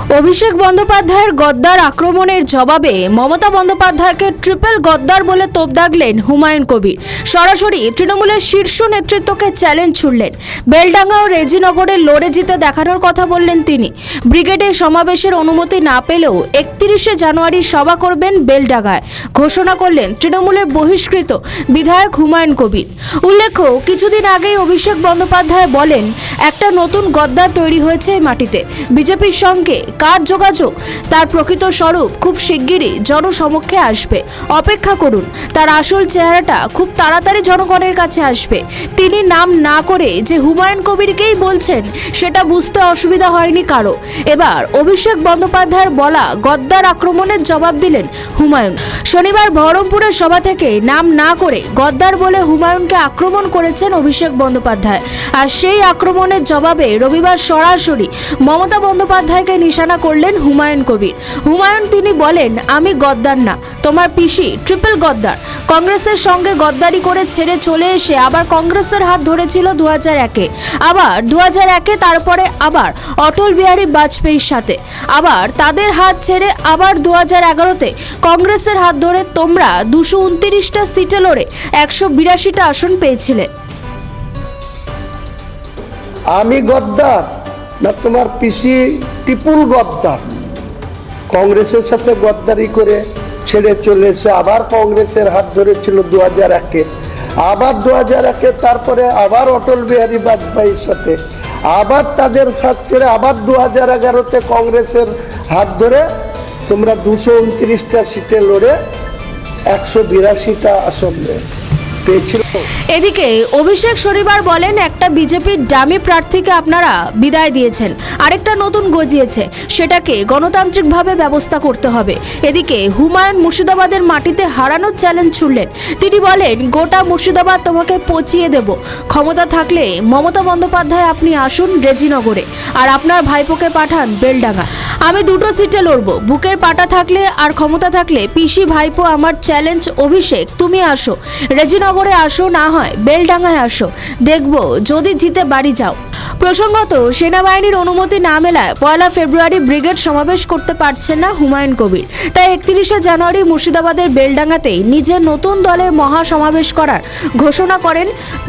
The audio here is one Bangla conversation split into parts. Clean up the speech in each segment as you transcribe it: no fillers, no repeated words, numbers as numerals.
অভিষেক বন্দ্যোপাধ্যায়ের গদ্দার আক্রমণের জবাবে মমতা বন্দ্যোপাধ্যায়কে ট্রিপল গদ্দার বলে তোপ দাগলেন হুমায়ুন কবির। সরাসরি তৃণমূলের শীর্ষ নেতৃত্বকে চ্যালেঞ্জ ছুড়লেন। বেলডাঙ্গা ও রেজিনগরে লড়ে জিতে দেখানোর কথা বললেন তিনি। ব্রিগেডে সমাবেশের অনুমতি না পেলেও 31শে জানুয়ারি সভা করবেন বেলডাঙ্গায় ঘোষণা করলেন তৃণমূলের বহিষ্কৃত বিধায়ক হুমায়ুন কবির। উল্লেখ্য, কিছুদিন আগেই অভিষেক বন্দ্যোপাধ্যায় বলেন, একটা নতুন গদ্দার তৈরি হয়েছে এই মাটিতে। বিজেপির সঙ্গে কার যোগাযোগ, তার প্রকৃত স্বরূপ খুব শিগগিরই জনসমক্ষে আসবে, অপেক্ষা করুন। তার আসল চেহারাটা খুব তাড়াতাড়ি জনগণের কাছে আসবে। তিনি নাম না করে যে হুমায়ুন কবিরকেই বলছেন, সেটা বুঝতে অসুবিধা হয়নি কারো। এবার অভিষেক বন্দ্যোপাধ্যায়ের বলা গদ্দার আক্রমণের জবাব দিলেন হুমায়ুন। শনিবার বহরমপুরের সভা থেকে নাম না করে গদ্দার বলে হুমায়ুনকে আক্রমণ করেছেন অভিষেক বন্দ্যোপাধ্যায়। আর সেই আক্রমণের জবাবে রবিবার সরাসরি মমতা বন্দ্যোপাধ্যায়কে নিশানা করলেন হুমায়ুন কবির। তিনি বলেন, আমি গদ্দার না, তোমার পিসি ট্রিপল গদ্দার। কংগ্রেসের সঙ্গে গদ্দারি করে ছেড়ে চলে এসে আবার কংগ্রেসের হাত ধরেছিল 2001-এ, আবার 2001-এ, তারপরে আবার অটল বিহারী বাজপেয়ীর সাথে, আবার তাদের হাত ছেড়ে আবার 2011-তে কংগ্রেসের হাত ধরে তোমরা 229টা সিটে লড়ে 182টা আসন পেয়েছিলে। আমি গদ্দার না তোমার পিসি টিপুল গদ্দার? কংগ্রেসের সাথে গদ্দারি করে ছেড়ে চলে এসে আবার কংগ্রেসের হাত ধরেছিল 2001-এ, আবার 2001-এ, তারপরে আবার অটল বিহারী বাজপেয়ীর সাথে, আবার তাদের হাত ছেড়ে আবার 2011-তে কংগ্রেসের হাত ধরে তোমরা 229টা সিটে লড়ে 182টা আসন পেয়েছিল। এদিকে অভিষেক শনিবার বলেন, একটা বিজেপির ডামি প্রার্থীকে আপনারা বিদায় দিয়েছেন, আরেকটা নতুন গজিয়েছে, সেটাকে গণতান্ত্রিকভাবে ব্যবস্থা করতে হবে। এদিকে হুমায়ুন মুর্শিদাবাদের মাটিতে হারানোর চ্যালেঞ্জ ছুড়লেন। তিনি বলেন, গোটা মুর্শিদাবাদ তোমাকে পচিয়ে দেব। ক্ষমতা থাকলে মমতা বন্দ্যোপাধ্যায় আপনি আসুন রেজিনগরে, আর আপনার ভাইপোকে পাঠান বেলডাঙ্গা। আমি 2টো সিটে লড়বো। বুকের পাটা থাকলে আর ক্ষমতা থাকলে পিসি ভাইপো আমার চ্যালেঞ্জ, অভিষেক তুমি আসো রেজিনগরে, আসো না হয় বেলডাঙ্গায় আসো, দেখবো যদি জিতে বাড়ি যাও। প্রসঙ্গত, সেনাবাহিনীর অনুমতি না মেলায় 1 ফেব্রুয়ারি ব্রিগেড সমাবেশ করতে পারছেন না হুমায়ুন কবির। তাই 31শে জানুয়ারি মুর্শিদাবাদের বেলডাঙ্গাতেই নিজের নতুন দলের মহাসমাবেশ করার ঘোষণা করেন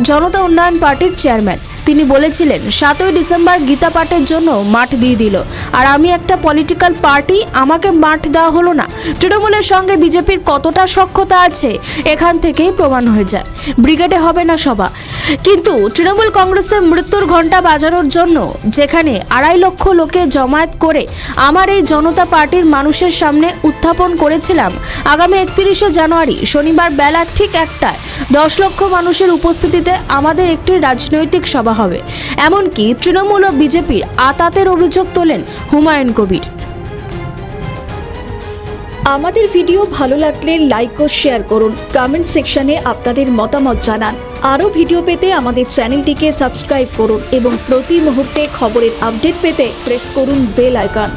জনতা উন্নয়ন পার্টির চেয়ারম্যান। তিনি বলেছিলেন, 7ই ডিসেম্বর গীতা পাঠের জন্য মাঠ দিয়ে দিল, আর আমি একটা পলিটিক্যাল পার্টি, আমাকে মাঠ দেওয়া হলো না। তৃণমূলের সঙ্গে বিজেপির কতটা সখ্যতা আছে এখান থেকেই প্রমাণ হয়ে যায়। ব্রিগেডে হবে না সভা, কিন্তু তৃণমূল কংগ্রেসের মৃত্যুর ঘণ্টা বাজানোর জন্য যেখানে 2.5 লক্ষ লোকে জমায়েত করে আমার এই জনতা পার্টির মানুষের সামনে উত্থাপন করেছিলাম, আগামী 31শে জানুয়ারি শনিবার বেলা ঠিক 1টায় 10 লক্ষ মানুষের উপস্থিতিতে আমাদের একটি রাজনৈতিক সভা হবে। এমনকি তৃণমূল ও বিজেপির আতাতের অভিযোগ তোলেন হুমায়ুন কবির। আমাদের ভিডিও ভালো লাগলে লাইক ও শেয়ার করুন, কমেন্ট সেকশনে আপনাদের মতামত জানান। আরও ভিডিও পেতে আমাদের চ্যানেলটিকে সাবস্ক্রাইব করুন এবং প্রতি মুহূর্তে খবরের আপডেট পেতে প্রেস করুন বেল আইকন।